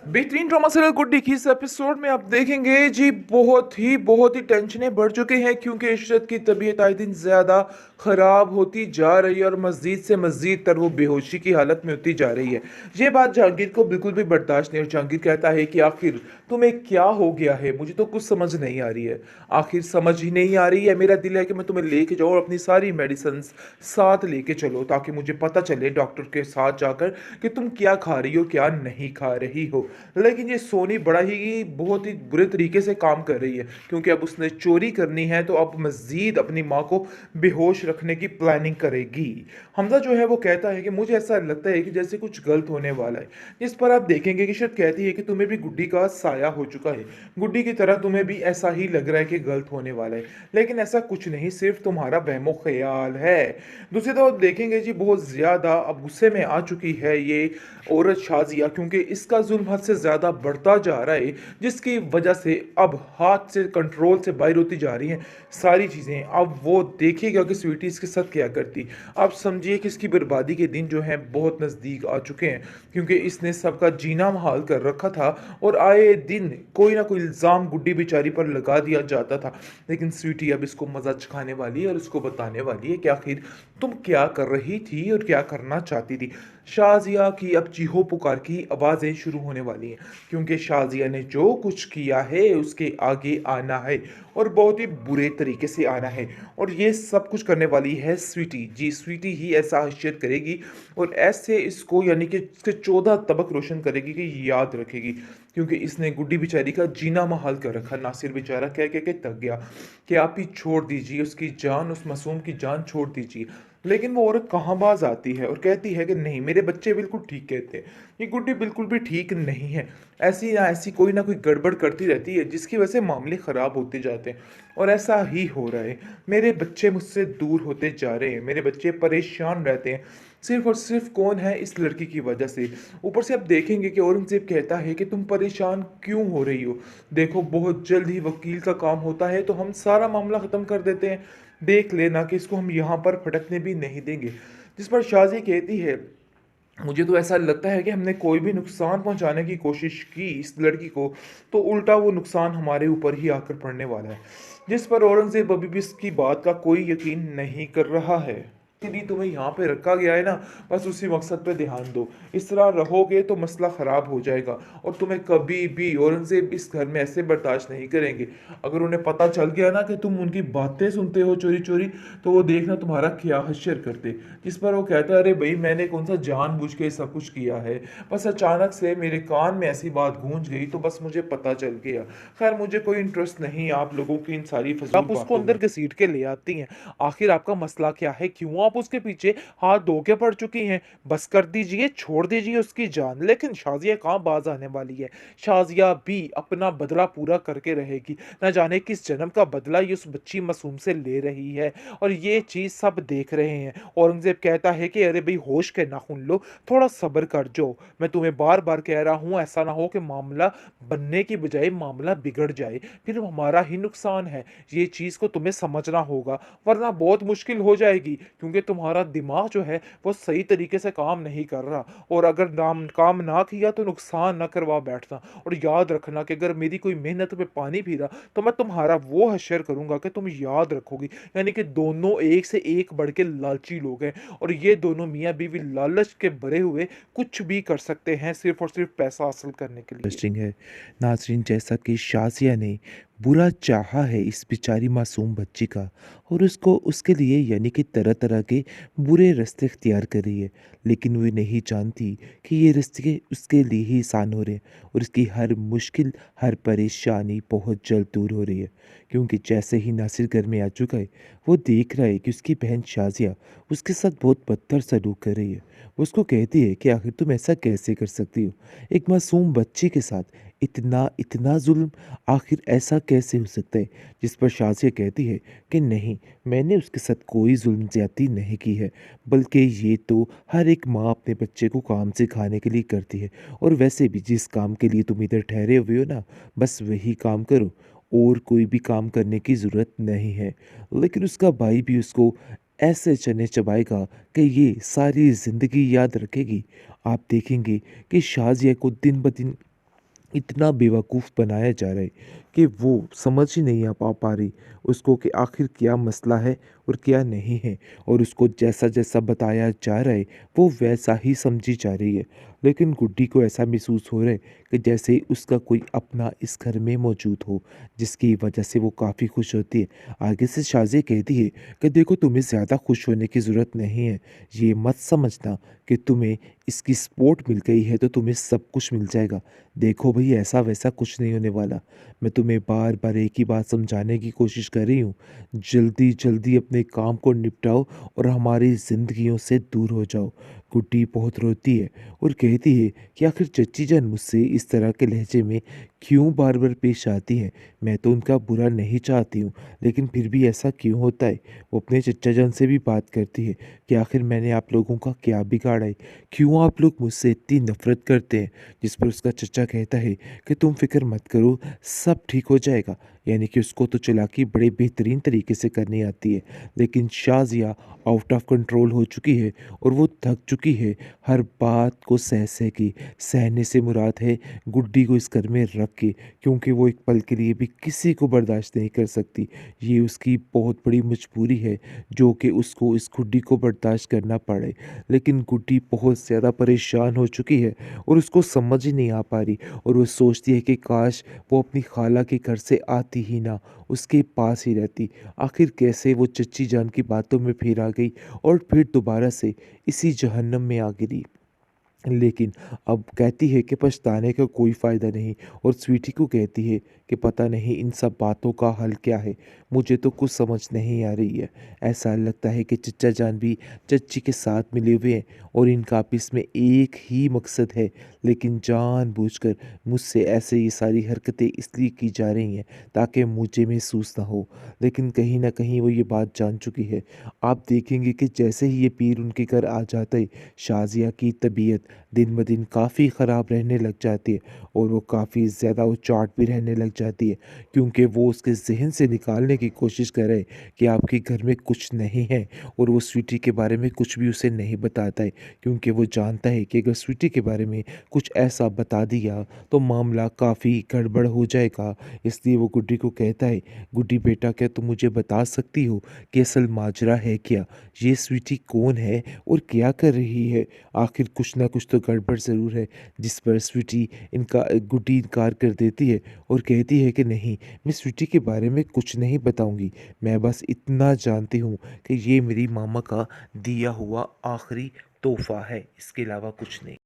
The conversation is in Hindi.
बेहतरीन ड्रामा सीरियल गुड्डी की इस एपिसोड में आप देखेंगे जी बहुत ही टेंशनें बढ़ चुके हैं क्योंकि इशरत की तबीयत आए दिन ज़्यादा ख़राब होती जा रही है और मज़ीद से मज़ीद तर वो बेहोशी की हालत में होती जा रही है। ये बात जहांगीर को बिल्कुल भी बर्दाश्त नहीं और जहांगीर कहता है कि आखिर तुम्हें क्या हो गया है, मुझे तो कुछ समझ नहीं आ रही है। आखिर समझ ही नहीं आ रही है, मेरा दिल है कि मैं तुम्हें लेके जाऊँ और अपनी सारी मेडिसिन साथ लेके चलो ताकि मुझे पता चले डॉक्टर के साथ जाकर कि तुम क्या खा रही हो क्या नहीं खा रही हो। लेकिन ये सोनी बड़ा ही बहुत ही बुरे तरीके से काम कर रही है क्योंकि अब उसने चोरी करनी है तो अब मजीद अपनी माँ को बेहोश रखने की प्लानिंग करेगी। हमजा जो है वो कहता है कि मुझे ऐसा लगता है कि जैसे कुछ गलत होने वाला है। जिस पर आप देखेंगे कि शायद कहती है कि तुम्हें भी गुड्डी का साया हो चुका है, गुड्डी की तरह तुम्हें भी ऐसा ही लग रहा है कि गलत होने वाला है, लेकिन ऐसा कुछ नहीं, सिर्फ तुम्हारा वहमो ख्याल है। दूसरी तरफ देखेंगे जी बहुत ज़्यादा अब गुस्से में आ चुकी है ये औरत शाजिया क्योंकि इसका जुल्म हद से ज़्यादा बढ़ता जा रहा है, जिसकी वजह से अब हाथ से कंट्रोल से बाहर होती जा रही हैं सारी चीज़ें। अब वो देखिएगा कि स्वीटी इसके साथ क्या करती। आप समझिए कि इसकी बर्बादी के दिन जो हैं बहुत नज़दीक आ चुके हैं क्योंकि इसने सबका जीना महाल कर रखा था और आए दिन कोई ना कोई इल्ज़ाम गुड्डी बेचारी पर लगा दिया जाता था। लेकिन स्वीटी अब इसको मज़ा चखाने वाली है और इसको बताने वाली है कि आखिर तुम क्या कर रही थी और क्या करना चाहती थी। शाजिया की अब चीहो पुकार की आवाज़ें शुरू होने वाली हैं क्योंकि शाजिया ने जो कुछ किया है उसके आगे आना है और बहुत ही बुरे तरीके से आना है। और ये सब कुछ करने वाली है स्वीटी जी, स्वीटी ही ऐसा हैसियत करेगी और ऐसे इसको यानी कि इसके 14 तबक रोशन करेगी कि याद रखेगी क्योंकि इसने गुड्डी बेचारी का जीना महाल कर रखा। नासिर बेचारा कह कह के थक गया कि आप ही छोड़ दीजिए उसकी जान, उस मासूम की जान छोड़ दीजिए। लेकिन वो औरत कहाँ बाज आती है और कहती है कि नहीं, मेरे बच्चे बिल्कुल ठीक कहते हैं, ये गुड्डी बिल्कुल भी ठीक नहीं है, ऐसी ना ऐसी कोई ना कोई गड़बड़ करती रहती है जिसकी वजह से मामले ख़राब होते जाते हैं और ऐसा ही हो रहा है। मेरे बच्चे मुझसे दूर होते जा रहे हैं, मेरे बच्चे परेशान रहते हैं सिर्फ और सिर्फ कौन है, इस लड़की की वजह से। ऊपर से आप देखेंगे कि औरंगजेब कहता है कि तुम परेशान क्यों हो रही हो, देखो बहुत जल्द ही वकील का काम होता है तो हम सारा मामला ख़त्म कर देते हैं, देख लेना कि इसको हम यहाँ पर फटकने भी नहीं देंगे। जिस पर शाजी कहती है मुझे तो ऐसा लगता है कि हमने कोई भी नुकसान पहुंचाने की कोशिश की इस लड़की को तो उल्टा वो नुकसान हमारे ऊपर ही आकर पड़ने वाला है। जिस पर औरंगजेब अभी भी इसकी बात का कोई यकीन नहीं कर रहा है। यदि तुम्हें यहाँ पे रखा गया है ना, बस उसी मकसद पे ध्यान दो, इस तरह रहोगे तो मसला ख़राब हो जाएगा और तुम्हें कभी भी औरंगजेब इस घर में ऐसे बर्दाश्त नहीं करेंगे। अगर उन्हें पता चल गया ना कि तुम उनकी बातें सुनते हो चोरी चोरी तो वो देखना तुम्हारा क्या हश्र करते। जिस पर वो कहता है अरे भाई मैंने कौन सा जानबूझ के सब कुछ किया है, बस अचानक से मेरे कान में ऐसी बात गूंज गई तो बस मुझे पता चल गया। खैर मुझे कोई इंटरेस्ट नहीं आप लोगों की इन सारी फजूल आप उसको अंदर घसीट के ले आती हैं। आखिर आपका मसला क्या है, क्यों आप उसके पीछे हाथ धो के पड़ चुकी हैं? बस कर दीजिए, छोड़ दीजिए उसकी जान। लेकिन शाजिया कहाँ बाज आने वाली है, शाजिया भी अपना बदला पूरा करके रहेगी। न जाने किस जन्म का बदला ये उस बच्ची मासूम से ले रही है और ये चीज सब देख रहे हैं। औरंगजेब कहता है कि अरे भाई होश के नाखून लो, थोड़ा सब्र कर जो, मैं तुम्हें बार बार कह रहा हूं ऐसा ना हो कि मामला बनने की बजाय मामला बिगड़ जाए, फिर हमारा ही नुकसान है। ये चीज को तुम्हें समझना होगा वरना बहुत मुश्किल हो जाएगी क्योंकि तुम्हारा दिमाग जो है वो सही तरीके से काम नहीं कर रहा और अगर नाम काम ना किया तो नुकसान ना करवा बैठना। और याद रखना कि अगर मेरी कोई मेहनत पे पानी फिरा तो मैं तुम्हारा वो हश्र करूंगा कि तुम याद रखोगी। यानी कि दोनों एक से एक बढ़ के लालची लोग हैं और ये दोनों मियाँ बीवी लालच के भरे हुए कुछ भी कर सकते हैं सिर्फ और सिर्फ पैसा हासिल करने के लिए। इंटरेस्टिंग है नाजरीन, जैसा कि शाजिया ने बुरा चाहा है इस बेचारी मासूम बच्ची का और उसको उसके लिए यानी कि तरह तरह के बुरे रास्ते इख्तियार कर रही है, लेकिन वो नहीं जानती कि ये रास्ते उसके लिए ही आसान हो रहे हैं और उसकी हर मुश्किल हर परेशानी बहुत जल्द दूर हो रही है। क्योंकि जैसे ही नासिर घर में आ चुका है वो देख रहा है कि उसकी बहन शाजिया उसके साथ बहुत बदतर सलूक कर रही है। वो उसको कहती है कि आखिर तुम ऐसा कैसे कर सकती हो, एक मासूम बच्ची के साथ इतना इतना जुल्म, आखिर ऐसा कैसे हो सकता है? जिस पर शाज़िया कहती है कि नहीं, मैंने उसके साथ कोई जुल्म ज़्यादती नहीं की है, बल्कि ये तो हर एक माँ अपने बच्चे को काम सिखाने के लिए करती है और वैसे भी जिस काम के लिए तुम इधर ठहरे हुए हो ना, बस वही काम करो और कोई भी काम करने की ज़रूरत नहीं है। लेकिन उसका भाई भी उसको ऐसे चने चबाएगा कि ये सारी ज़िंदगी याद रखेगी। आप देखेंगे कि शाज़िया को दिन ब दिन इतना बेवकूफ़ बनाया जा रहा है कि वो समझ ही नहीं आ पा रही उसको कि आखिर क्या मसला है और क्या नहीं है। और उसको जैसा जैसा बताया जा रहा है वो वैसा ही समझी जा रही है। लेकिन गुड्डी को ऐसा महसूस हो रहा है कि जैसे उसका कोई अपना इस घर में मौजूद हो, जिसकी वजह से वो काफ़ी खुश होती है। आगे से शाज़िया कहती है कि देखो, तुम्हें ज़्यादा खुश होने की ज़रूरत नहीं है। ये मत समझना कि तुम्हें इसकी सपोर्ट मिल गई है तो तुम्हें सब कुछ मिल जाएगा। देखो भई, ऐसा वैसा कुछ नहीं होने वाला। मैं तुम्हें बार-बार एक ही बात समझाने की कोशिश कर रही हूँ। जल्दी-जल्दी अपने काम को निपटाओ और हमारी ज़िंदगियों से दूर हो जाओ। गुड्डी बहुत रोती है और कहती है कि आखिर चच्ची जान मुझसे इस तरह के लहजे में क्यों बार-बार पेश आती हैं? मैं तो उनका बुरा नहीं चाहती हूँ, लेकिन फिर भी ऐसा क्यों होता है? वो अपने चच्चा जान से भी बात करती है कि आखिर मैंने आप लोगों का क्या बिगाड़ा है? क्यों आप लोग मुझसे इतनी नफ़रत करते हैं? जिस पर उसका चचा कहता है कि तुम फ़िक्र मत करो, सब ठीक हो जाएगा। यानी कि उसको तो चालाकी बड़े बेहतरीन तरीके से करनी आती है। लेकिन शाज़िया आउट ऑफ कंट्रोल हो चुकी है और वो थक चुकी है हर बात को सह के। सहने से मुराद है गुड्डी को इस घर में रख के, क्योंकि वो एक पल के लिए भी किसी को बर्दाश्त नहीं कर सकती। ये उसकी बहुत बड़ी मजबूरी है जो कि उसको इस गुड्डी को बर्दाश्त करना पड़े। लेकिन गुड्डी बहुत ज़्यादा परेशान हो चुकी है और उसको समझ ही नहीं आ पा रही। और वो सोचती है कि काश वो अपनी खाला के घर से आती ही ना, उसके पास ही रहती। आखिर कैसे वो चच्ची जान की बातों में फिर आ गई और फिर दोबारा से इसी जहन्नम में आ गिरी। लेकिन अब कहती है कि पछताने का कोई फ़ायदा नहीं और स्वीटी को कहती है कि पता नहीं इन सब बातों का हल क्या है। मुझे तो कुछ समझ नहीं आ रही है। ऐसा लगता है कि चच्चा जान भी चच्ची के साथ मिले हुए हैं और इनका आपस में एक ही मकसद है। लेकिन जानबूझकर मुझसे ऐसे ये सारी हरकतें इसलिए की जा रही हैं ताकि मुझे महसूस ना हो। लेकिन कहीं न कहीं वो ये बात जान चुकी है। आप देखेंगे कि जैसे ही ये पीर उनके घर आ जाता है, शाज़िया की तबीयत दिन-ब-दिन काफ़ी ख़राब रहने लग जाती है और वो काफ़ी ज़्यादा उचाट भी रहने लग जाती है, क्योंकि वो उसके ज़हन से निकालने की कोशिश कर रहे हैं कि आपके घर में कुछ नहीं है। और वो स्वीटी के बारे में कुछ भी उसे नहीं बताता है, क्योंकि वो जानता है कि अगर स्वीटी के बारे में कुछ ऐसा बता दिया तो मामला काफ़ी गड़बड़ हो जाएगा। इसलिए वो गुड्डी को कहता है, गुड्डी बेटा, क्या तुम मुझे बता सकती हो कि असल माजरा है क्या? ये स्वीटी कौन है और क्या कर रही है? आखिर कुछ ना कुछ तो गड़बड़ ज़रूर है। जिस पर स्वीटी गुड्डी इनकार कर देती है और कहती है कि नहीं, मैं स्वीटी के बारे में कुछ नहीं बताऊंगी। मैं बस इतना जानती हूँ कि ये मेरी मामा का दिया हुआ आखिरी तोहफा है, इसके अलावा कुछ नहीं।